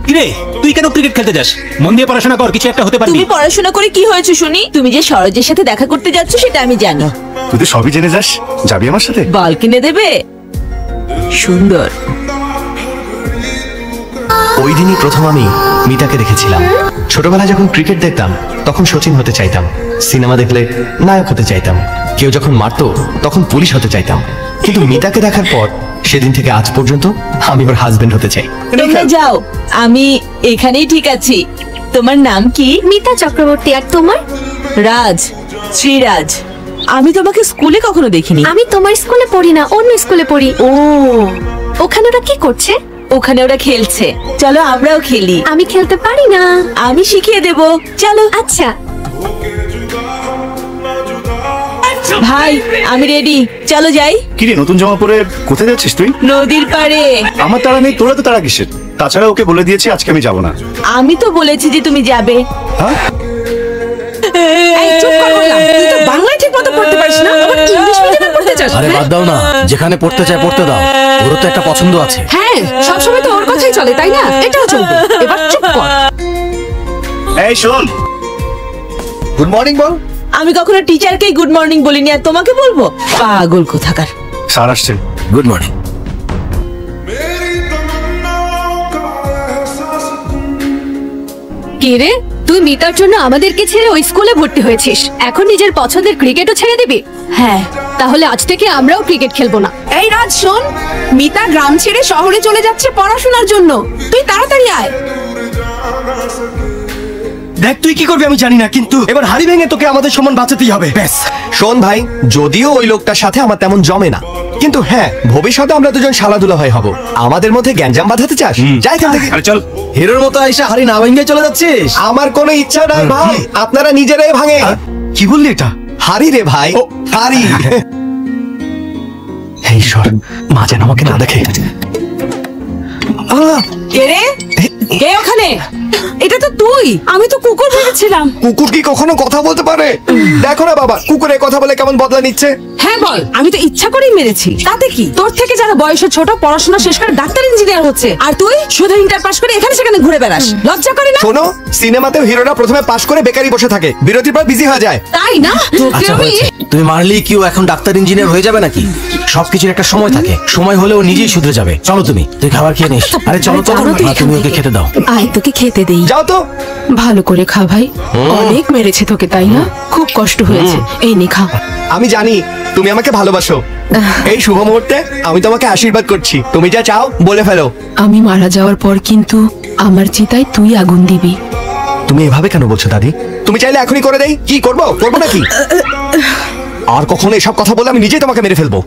কিরে তুই কেন ক্রিকেট খেলতে যাস? মন দিয়ে পড়াশোনা কর, কিছু একটা হতে পারবি। তুমি পড়াশোনা করে কি হয়েছে শুনি? তুমি যে সরোজের সাথে দেখা করতে যাচ্ছ সেটা আমি জানি। তুই তো সবই জেনে যাস, যাবি আমার সাথে? বল কিনে দেবে? সুন্দর। ওই দিনই প্রথম আমি মিতাকে দেখেছিলাম। ছোটবেলায় যখন ক্রিকেট দেখতাম তখন সচিন হতে চাইতাম, সিনেমা দেখলে নায়ক হতে চাইতাম, কেউ যখন মারতো তখন পুলিশ হতে চাইতাম। কিন্তু মিতাকে দেখার পর সেদিন থেকে আজ পর্যন্ত আমি ওর হাজবেন্ড হতে চাই। তোমরা যাও, আমি এখানেই ঠিক আছি। তোমার নাম কি? মিতা চক্রবর্তী। আর তোমার? রাজ, শ্রীরাজ। আমি তোমাকে স্কুলে কখনো দেখিনি। আমি তোমার স্কুলে পড়ি না, অন্য স্কুলে পড়ি। ও, ওখানে ওরা কি করছে? ওখানে ওরা খেলছে, চলো আমরাও খেলি। আমি খেলতে পারি না। আমি শিখিয়ে দেব, চলো। আচ্ছা ভাই আমি রেডি, চলো যাই। কিরে নতুন জামা পরে কোথায় যাচ্ছিস তুই? নদীর পাড়ে। আমার তাড়া নেই, তোরা তো তাড়া কিসের? তাছাড়া ওকে বলে দিয়েছি আজকে আমি যাবো না। আমি তো বলেছি যে তুমি যাবে। হ্যাঁ, এই চুপ কর বললাম। তুই তো বাংলা ঠিক মতো পড়তে পারিস না, আবার ইংলিশ মিডিয়ামে পড়তে চাস। আরে বাদ দাও না, যেখানে পড়তে চায় পড়তে দাও, ওর তো একটা পছন্দ আছে। হ্যাঁ, সবসময় তো ওর কথাই চলে, তাই না? এটাও চলবে। এবার চুপ কর। এই শোন, গুড মর্নিং বল। আমি কখনো টিচারকে গুড মর্নিং বলিনি, আর তোমাকে বলবো? পাগল কোথাকার। স্যার আসছেন। Good morning. কে রে, তুই মিতার জন্য আমাদেরকে ছেড়ে ওই স্কুলে ভর্তি হয়েছিস, এখন নিজের পছন্দের ক্রিকেটও ছেড়ে দিবি? হ্যাঁ, তাহলে আজ থেকে আমরাও ক্রিকেট খেলবো না। এই রাজ শোন, মিতা গ্রাম ছেড়ে শহরে চলে যাচ্ছে পড়াশোনার জন্য। তুই তাড়াতাড়ি আয়। দেখ তুই কি করবি আমি জানি না, কিন্তু এবার হাড়ি ভেঙে তোকে আমাদের সমান বাঁচাতেই হবে। ব্যাস। শোন ভাই, যদিও ওই লোকটার সাথে আমার তেমন জমে না, কিন্তু হ্যাঁ ভবিষ্যতে আমরা দুজন শালাদুলা হয়ে হব। আমাদের মধ্যে গ্যাঞ্জাম বাঁধাতে চাস? যাই এখান থেকে। আরে চল। হিরোর মতো আইসা হাড়ি না ভেঙে চলে যাচ্ছিস? আমার কোনো ইচ্ছা নাই ভাই, আপনারা নিজেরাই ভাঙে। কি বললি এটা? হাড়ি রে ভাই, হাড়ি। হে ঈশ্বর, মা যেন আমাকে না দেখে। কে রে? কে ওখানে? এটা তো তুই। আমি তো কুকুর ভেবেছিলাম। কুকুর কি কখনো কথা বলতে পারে? দেখো না বাবা, কুকুরে কথা বলে কেমন বদলা নিচ্ছে। হ্যাঁ বল, আমি তো ইচ্ছা করেই মেরেছি। তাতে কি? তোর থেকে যারা বয়সে ছোট, পড়াশোনা শেষ করে ডাক্তার ইঞ্জিনিয়ার হচ্ছে, আর তুই শুধু ইন্টার পাস করে এখানে সেখানে ঘুরে বেড়াস। লজ্জা করে না? শোনো, সিনেমাতেও হিরোরা প্রথমে পাশ করে বেকারি বসে থাকে, বিরতির পর বিজি হয়ে যায়। তাই না? তোকে আচ্ছা আমি হয়েছে, তুমি মারলেই কি ও এখন ডাক্তার ইঞ্জিনিয়ার হয়ে যাবে নাকি? সবকিছুর একটা সময় থাকে, সময় হলে ও নিজেই শুধরে যাবে। চলো তুই খাবার খেয়ে নিস। আরে চলো তো, চলো তুই মা, তুমি ওকে খেতে দাও। আয় তোকে খেতে দেই। যাও তো। ভালো করে খা ভাই, অনেক মেরেছে তোকে তাই না? খুব কষ্ট হয়েছে, এই নে খা। আমি জানি তুমি আমাকে ভালোবাসো। এই শুভ মুহূর্তে আমি তোমাকে আশীর্বাদ করছি, তুমি যা চাও বলে ফেলো। আমি মারা যাওয়ার পর কিন্তু আমার চিতায় তুই আগুন দিবি। তুমি এভাবে কেন বলছো দাদি? তুমি চাইলে এখনই করে দেই। কি করবো নাকি? আর কখনো এসব কথা বলে আমি নিজেই তোমাকে মেরে ফেলবো।